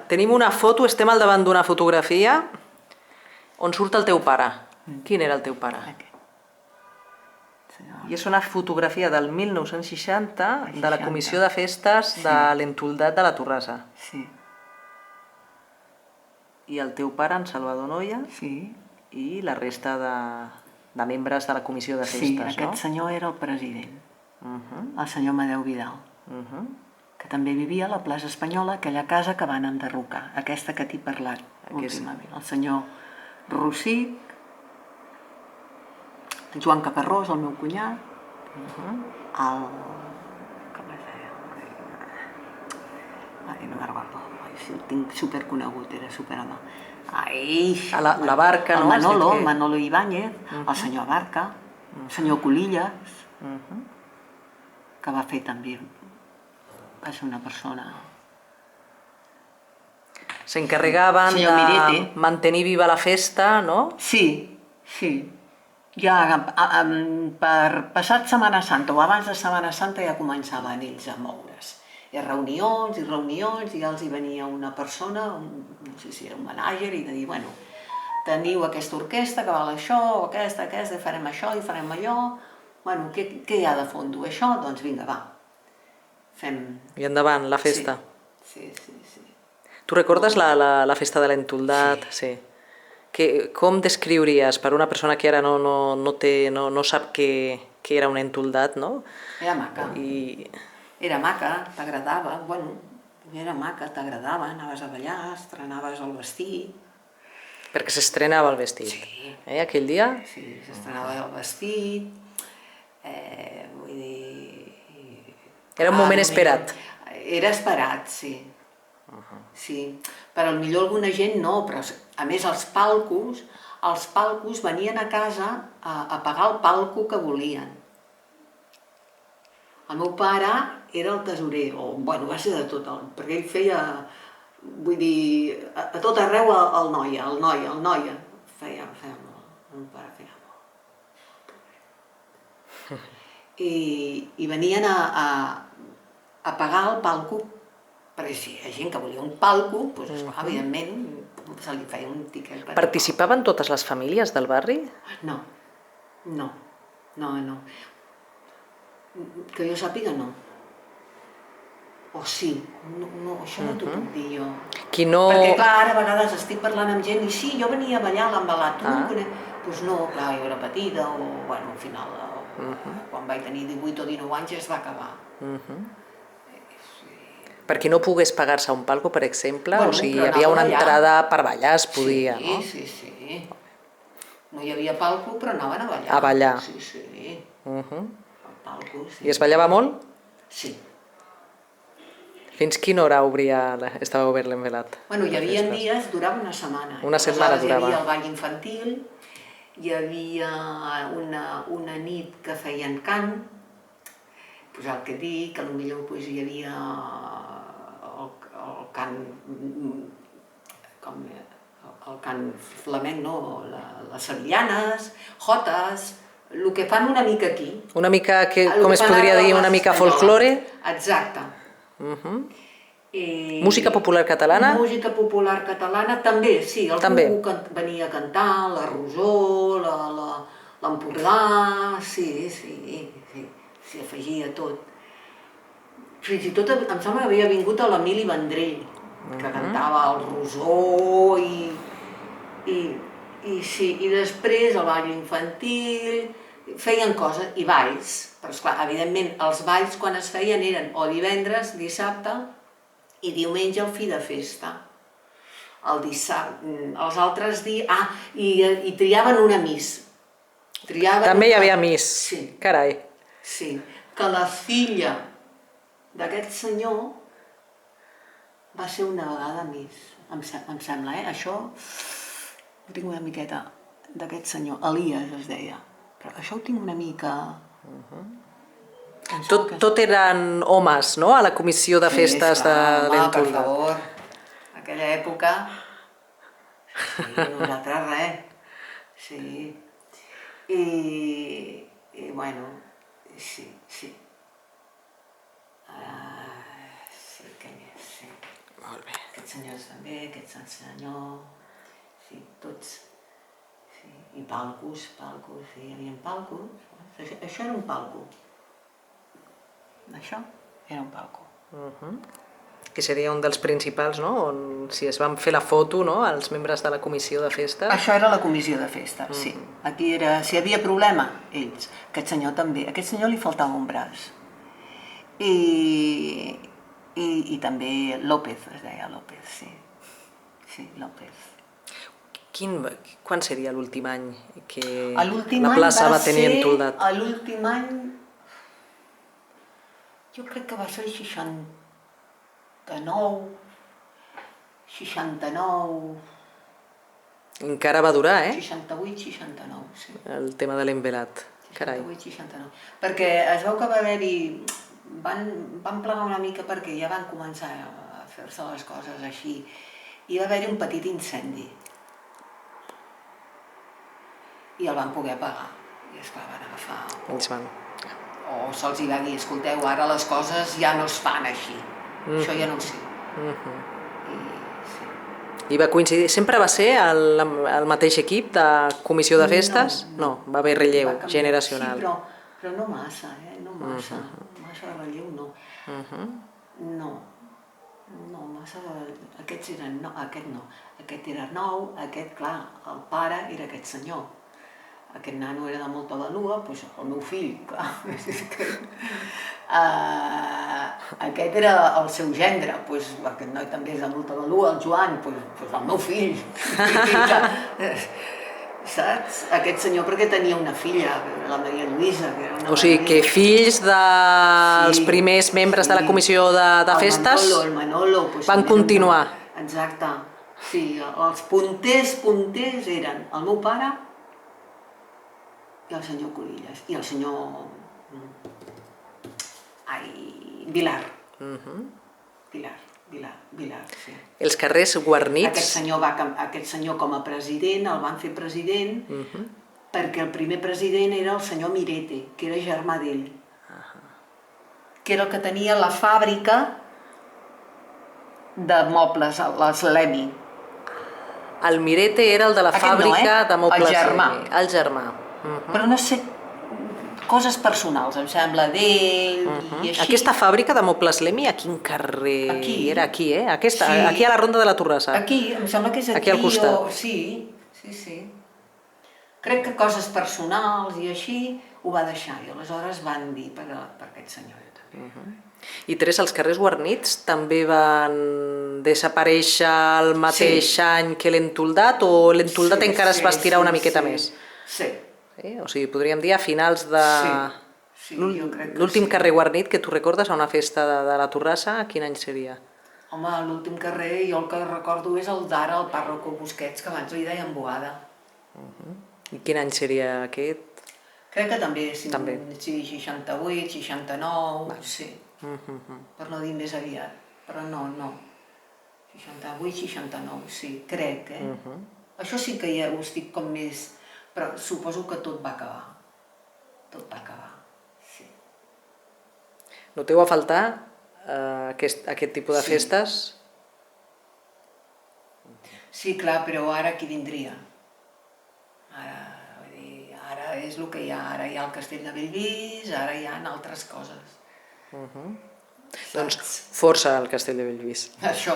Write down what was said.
Tenim una foto, estem al davant d'una fotografia on surt el teu pare. Quin era el teu pare? I és una fotografia del 1960 de la Comissió de Festes de l'Entoldat de la Torrassa. Sí. I el teu pare, en Salvador Noia, i la resta de membres de la Comissió de Festes, no? Sí, aquest senyor era el president, el senyor Amadeu Vidal, que també vivia a la plaça Espanyola, aquella casa que van enderrocar, aquesta que t'he parlat últimament. El senyor Rossich, el Joan Caparrós, el meu cunyat, el... com es deia? Ai, no me'n recordo, el tinc superconegut, era superhome. Ai... La Barca, no? El Manolo Ibáñez, el senyor Barca, el senyor Colillas, que va fer també, va ser una persona... S'encarregaven de mantenir viva la festa, no? Sí, sí. Ja per passat Setmana Santa o abans de Setmana Santa ja començaven ells a moure's. I reunions, i ja els hi venia una persona, no sé si era un manager, i de dir, bueno, teniu aquesta orquestra que val això, o aquesta, i farem això, i farem allò, bueno, què hi ha de fons? Això? Doncs vinga, va. Fem... I endavant, la festa. Sí. Tu recordes la festa de l'Entoldat? Sí. Com descriuries per una persona que ara no sap què era un entoldat, no? Era maca. Era maca, t'agradava, bueno, era maca, t'agradava, anaves a ballar, estrenaves el vestit. Perquè s'estrenava el vestit. Sí. Aquell dia? Sí, s'estrenava el vestit, vull dir... Era un moment esperat. Era esperat, sí. Sí, però potser alguna gent no, però a més els palcos venien a casa a pagar el palco que volien. El meu pare era el tesorer, o bueno, va ser de tot, perquè ell feia, vull dir, a tot arreu el noia, feia molt, el meu pare feia molt. I venien a pagar el palco, perquè si hi ha gent que volia un palco, doncs evidentment se li feia un tiquet. Participaven totes les famílies del barri? No. Que jo sàpiga, no. O sí, no, això no t'ho puc dir jo. Perquè clar, ara a vegades estic parlant amb gent i sí, jo venia a ballar a l'Envelat, tu no em conec? Doncs no, clar, jo era petita, o bueno, al final, quan vaig tenir 18 o 19 anys ja es va acabar. Per qui no pogués pagar-se un palco, per exemple, o sigui, hi havia una entrada per ballar, es podia, no? Sí. No hi havia palco, però anaven a ballar. A ballar. Sí. I es ballava molt? Sí. Fins quina hora estava obert l'Envelat? Bueno, hi havia dies, durava una setmana. Una setmana durava. Hi havia el ball infantil, hi havia una nit que feien cant, doncs el que dic, que potser hi havia el cant flamenc, no? Les sevillanes, jotes, el que fan una mica aquí. Una mica, com es podria dir, una mica folklore? Exacte. Música popular catalana? Música popular catalana també, sí. Algú venia a cantar, la Rosó, l'Empordà, sí, s'hi afegia tot. Fins i tot em sembla que havia vingut a l'Emili Vendrell, que cantava el Rosó i després el ball infantil, feien coses, i balls, però esclar, evidentment els balls quan es feien eren o divendres, dissabte i diumenge el fi de festa. Els altres dies, i triaven una miss. També hi havia miss, carai. Sí, que la filla d'aquest senyor va ser una vegada miss, em sembla, això ho tinc una miqueta d'aquest senyor, Elias es deia, però això ho tinc una mica... Tot eren homes, no?, a la comissió de festes de l'Entoldat. Per favor, aquella època, sí, nosaltres res, sí, i bueno, sí. Sí, que sí. Molt bé. Aquests senyors també, aquest senyor, sí, tots. Sí. I palcos, sí, hi havia palcos. Això era un palco. Això era un palco. Que seria un dels principals, no? On si es van fer la foto, no?, els membres de la comissió de festa. Això era la comissió de festa, sí. Aquí era, si hi havia problema, ells. Aquest senyor també. A aquest senyor li faltava un braç. I també López, es deia López, sí. Sí, López. Quan seria l'últim any que L'últim la any plaça va tenir entoldat? L'últim any, jo crec que va ser el 69, 69... Encara va durar, 68, 69, sí. El tema de l'envelat. Carai. 68, 69. Perquè es veu que va haver-hi... Van plegar una mica perquè ja van començar a fer-se les coses així. I va haver-hi un petit incendi. I el van poder apagar. I esclar, van agafar... Ells van... O se'ls hi va dir, escolteu, ara les coses ja no es fan així. Això ja no ho sé. I va coincidir... Sempre va ser el mateix equip de comissió de festes? No, va haver relleu generacional. Sí, però no massa, no massa. Massa relleu no. No, massa... Aquests eren... No, aquest no. Aquest era nou, aquest, clar, el pare era aquest senyor. Aquest nano era de molta valua, doncs el meu fill, clar. Aquest era el seu gendre, doncs aquest noi també és de molta valua, el Joan, doncs el meu fill. Saps? Aquest senyor perquè tenia una filla, la Maria Lluïsa. O sigui que fills dels primers membres de la comissió de festes el Manolo, van continuar. Exacte. Sí, els punters eren el meu pare i el senyor Curillas, i el senyor... Vilar. Vilar, sí. Els carrers guarnits... Aquest senyor com a president, el van fer president, perquè el primer president era el senyor Mirete, que era germà d'ell, que era el que tenia la fàbrica de mobles, les Lemi. El Mirete era el de la fàbrica de mobles Lemi. El germà. Però no sé, coses personals, em sembla, d'ell i així. Aquesta fàbrica de mobles Lemi, a quin carrer? Aquí. Era aquí, aquí a la Ronda de la Torrassa. Aquí, em sembla que és aquí. Aquí al costat. Sí. Crec que coses personals i així ho va deixar, i aleshores van dir per aquest senyor. I Teresa, els carrers guarnits també van desaparèixer el mateix any que l'entoldat o l'entoldat encara es va estirar una miqueta més? Sí. O sigui, podríem dir a finals de... L'últim carrer guarnit que tu recordes a una festa de la Torrassa, quin any seria? Home, l'últim carrer, jo el que recordo és el d'ara, el pàrroco Busquets, que abans li deien Boada. I quin any seria aquest? Crec que també, sí, 68, 69, sí. Per no dir més aviat, però no. 68, 69, sí, crec, Això sí que ja ho estic com més... Però suposo que tot va acabar. Tot va acabar, sí. Noteu a faltar aquest tipus de festes? Sí, clar, però ara qui vindria? Ara és el que hi ha. Ara hi ha el Castell de Bellvís, ara hi ha altres coses. Doncs força el Castell de Bellvís. Això.